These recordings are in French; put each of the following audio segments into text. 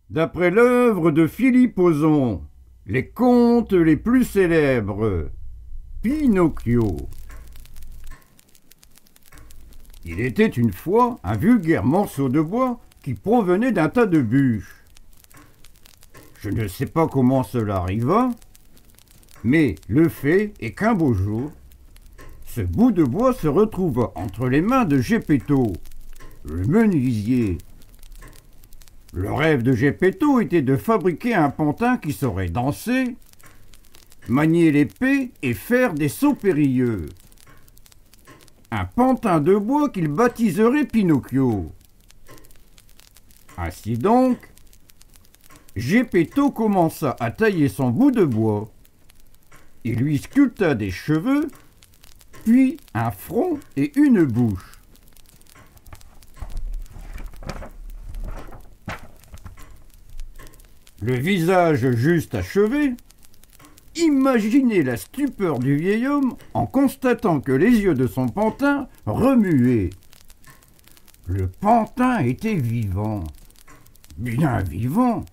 D'après l'œuvre de Philippe Ozon, les contes les plus célèbres, Pinocchio. Il était une fois un vulgaire morceau de bois qui provenait d'un tas de bûches. Je ne sais pas comment cela arriva, mais le fait est qu'un beau jour, ce bout de bois se retrouva entre les mains de Geppetto, le menuisier. Le rêve de Geppetto était de fabriquer un pantin qui saurait danser, manier l'épée et faire des sauts périlleux. Un pantin de bois qu'il baptiserait Pinocchio. Ainsi donc, Geppetto commença à tailler son bout de bois. Il lui sculpta des cheveux, puis un front et une bouche. Le visage juste achevé, imaginez la stupeur du vieil homme en constatant que les yeux de son pantin remuaient. Le pantin était vivant, bien vivant.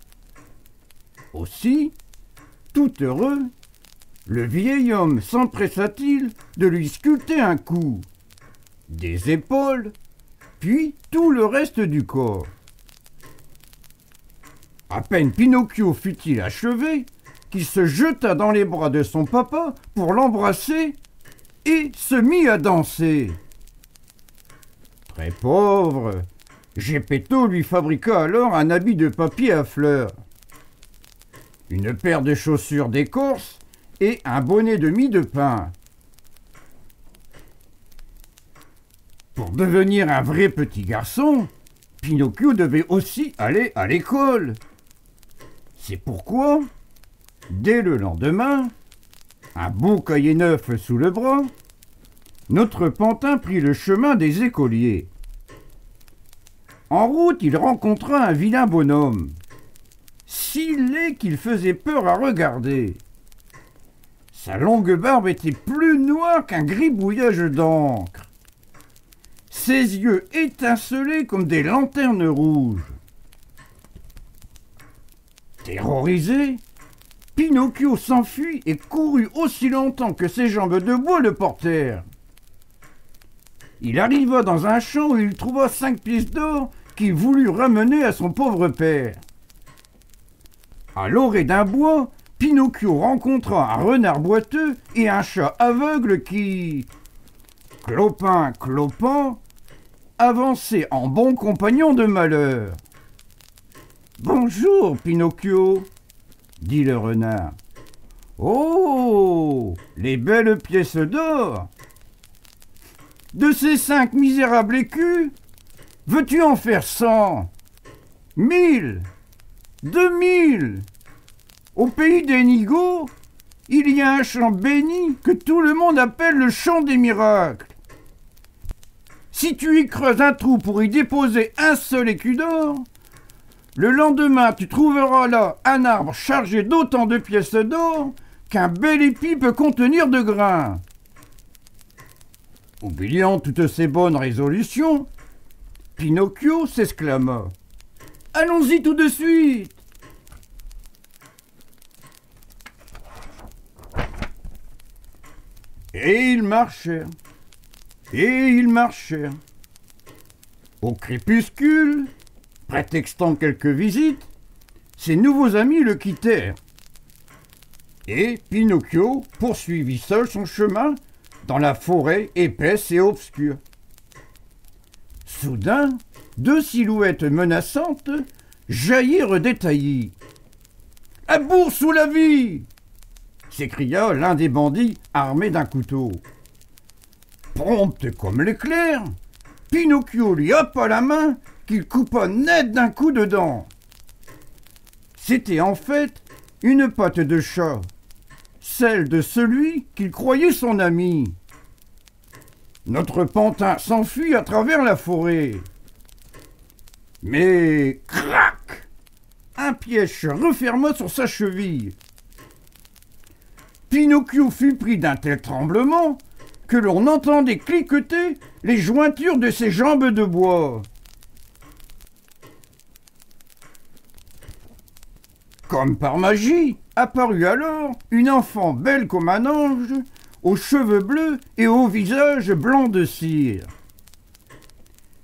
Aussi, tout heureux, le vieil homme s'empressa-t-il de lui sculpter un cou, des épaules, puis tout le reste du corps. À peine Pinocchio fut-il achevé, qu'il se jeta dans les bras de son papa pour l'embrasser et se mit à danser. Très pauvre, Geppetto lui fabriqua alors un habit de papier à fleurs, une paire de chaussures d'écorce et un bonnet de mie de pain. Pour devenir un vrai petit garçon, Pinocchio devait aussi aller à l'école. C'est pourquoi, dès le lendemain, un beau cahier neuf sous le bras, notre pantin prit le chemin des écoliers. En route, il rencontra un vilain bonhomme, si laid qu'il faisait peur à regarder. Sa longue barbe était plus noire qu'un gribouillage d'encre. Ses yeux étincelaient comme des lanternes rouges. Terrorisé, Pinocchio s'enfuit et courut aussi longtemps que ses jambes de bois le portèrent. Il arriva dans un champ où il trouva 5 pièces d'or qu'il voulut ramener à son pauvre père. À l'orée d'un bois, Pinocchio rencontra un renard boiteux et un chat aveugle qui, clopin, clopant, avançaient en bons compagnons de malheur. « Bonjour, Pinocchio !» dit le renard. « Oh, les belles pièces d'or! De ces 5 misérables écus, veux-tu en faire 100, 1000, 2000 ? Au pays des Nigauds, il y a un champ béni que tout le monde appelle le champ des miracles. Si tu y creuses un trou pour y déposer un seul écu d'or, le lendemain tu trouveras là un arbre chargé d'autant de pièces d'or qu'un bel épi peut contenir de grains. » Oubliant toutes ces bonnes résolutions, Pinocchio s'exclama. « Allons-y tout de suite !» Et ils marchèrent, et ils marchèrent. Au crépuscule, prétextant quelques visites, ses nouveaux amis le quittèrent. Et Pinocchio poursuivit seul son chemin dans la forêt épaisse et obscure. Soudain, 2 silhouettes menaçantes jaillirent des taillis. « À bourre sous la vie !» s'écria l'un des bandits armé d'un couteau. Prompte comme l'éclair, Pinocchio lui happa la main qu'il coupa net d'un coup de dent. C'était en fait une patte de chat, celle de celui qu'il croyait son ami. Notre pantin s'enfuit à travers la forêt. Mais crac! Un piège se referma sur sa cheville. Pinocchio fut pris d'un tel tremblement que l'on entendait cliqueter les jointures de ses jambes de bois. Comme par magie, apparut alors une enfant belle comme un ange, aux cheveux bleus et au visage blanc de cire.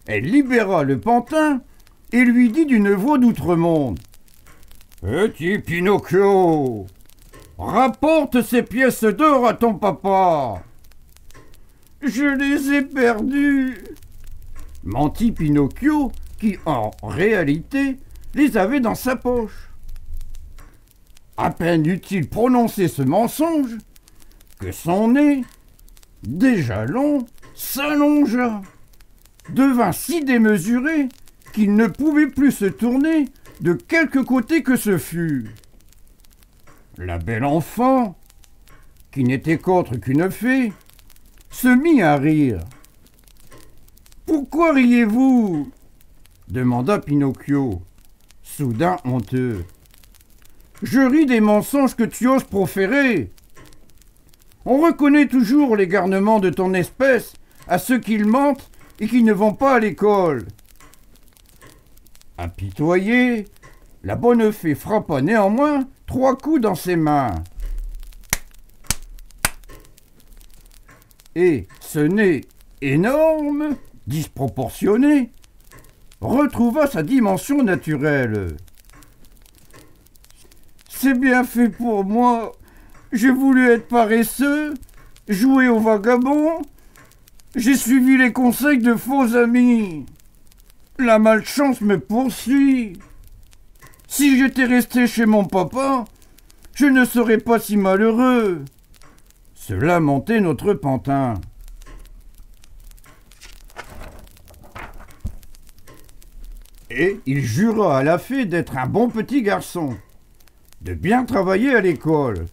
Elle libéra le pantin et lui dit d'une voix d'outre-monde : « Petit Pinocchio, rapporte ces pièces d'or à ton papa. »« Je les ai perdues, » mentit Pinocchio, qui, en réalité, les avait dans sa poche. À peine eut-il prononcé ce mensonge que son nez, déjà long, s'allongea, devint si démesuré qu'il ne pouvait plus se tourner de quelque côté que ce fût. La belle enfant, qui n'était qu'autre qu'une fée, se mit à rire. « Pourquoi riez-vous » demanda Pinocchio, soudain honteux. « Je ris des mensonges que tu oses proférer. On reconnaît toujours les garnements de ton espèce à ceux qui mentent et qui ne vont pas à l'école. » Apitoyée, la bonne fée frappa néanmoins 3 coups dans ses mains. Et ce nez énorme, disproportionné, retrouva sa dimension naturelle. « C'est bien fait pour moi. J'ai voulu être paresseux, jouer au vagabond. J'ai suivi les conseils de faux amis. La malchance me poursuit. Si j'étais resté chez mon papa, je ne serais pas si malheureux. » se lamentait notre pantin. Et il jura à la fée d'être un bon petit garçon, de bien travailler à l'école.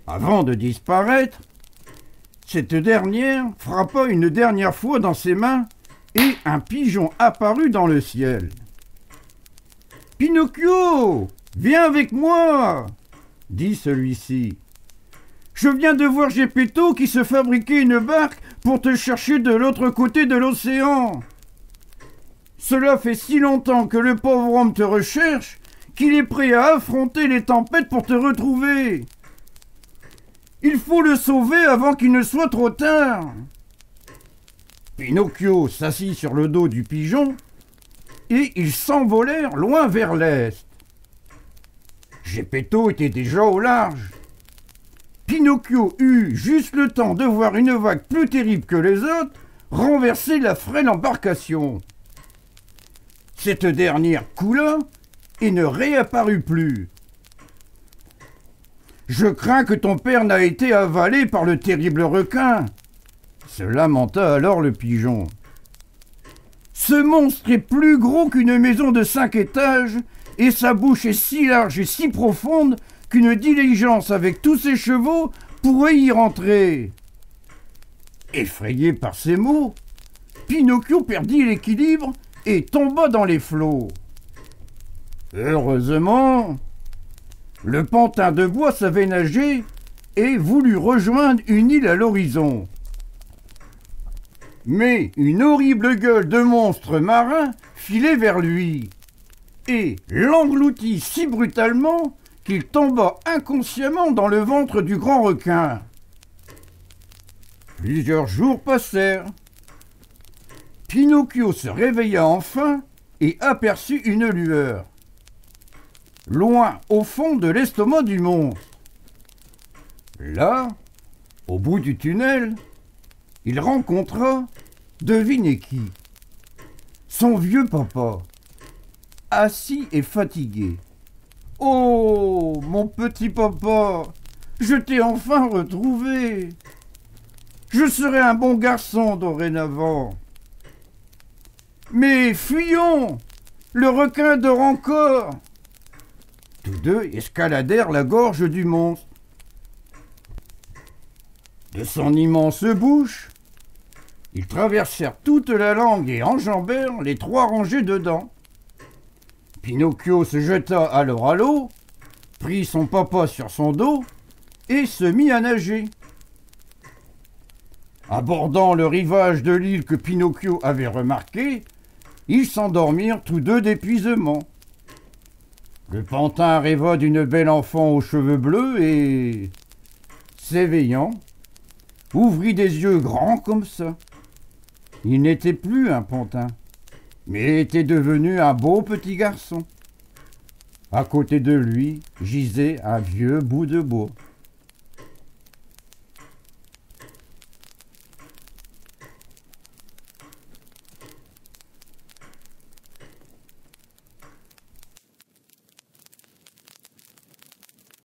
Avant de disparaître, cette dernière frappa une dernière fois dans ses mains et un pigeon apparut dans le ciel. « Pinocchio, viens avec moi !» dit celui-ci. « Je viens de voir Geppetto qui se fabriquait une barque pour te chercher de l'autre côté de l'océan. Cela fait si longtemps que le pauvre homme te recherche qu'il est prêt à affronter les tempêtes pour te retrouver. Il faut le sauver avant qu'il ne soit trop tard. » Pinocchio s'assit sur le dos du pigeon et ils s'envolèrent loin vers l'est. Geppetto était déjà au large. Pinocchio eut juste le temps de voir une vague plus terrible que les autres renverser la frêle embarcation. Cette dernière coula et ne réapparut plus. « Je crains que ton père n'a été avalé par le terrible requin », se lamenta alors le pigeon. « Ce monstre est plus gros qu'une maison de 5 étages et sa bouche est si large et si profonde qu'une diligence avec tous ses chevaux pourrait y rentrer. » Effrayé par ces mots, Pinocchio perdit l'équilibre et tomba dans les flots. Heureusement, le pantin de bois savait nager et voulut rejoindre une île à l'horizon. Mais une horrible gueule de monstre marin filait vers lui et l'engloutit si brutalement qu'il tomba inconsciemment dans le ventre du grand requin. Plusieurs jours passèrent. Pinocchio se réveilla enfin et aperçut une lueur, loin au fond de l'estomac du monstre. Là, au bout du tunnel, il rencontra, devinez qui, son vieux papa, assis et fatigué. « Oh, mon petit papa, je t'ai enfin retrouvé. Je serai un bon garçon dorénavant. Mais fuyons, le requin dort encore. » Tous deux escaladèrent la gorge du monstre. De son immense bouche, ils traversèrent toute la langue et enjambèrent les 3 rangées de dents. Pinocchio se jeta alors à l'eau, prit son papa sur son dos et se mit à nager. Abordant le rivage de l'île que Pinocchio avait remarqué, ils s'endormirent tous deux d'épuisement. Le pantin rêva d'une belle enfant aux cheveux bleus et, s'éveillant, ouvrit des yeux grands comme ça. Il n'était plus un pantin, mais était devenu un beau petit garçon. À côté de lui gisait un vieux bout de bois.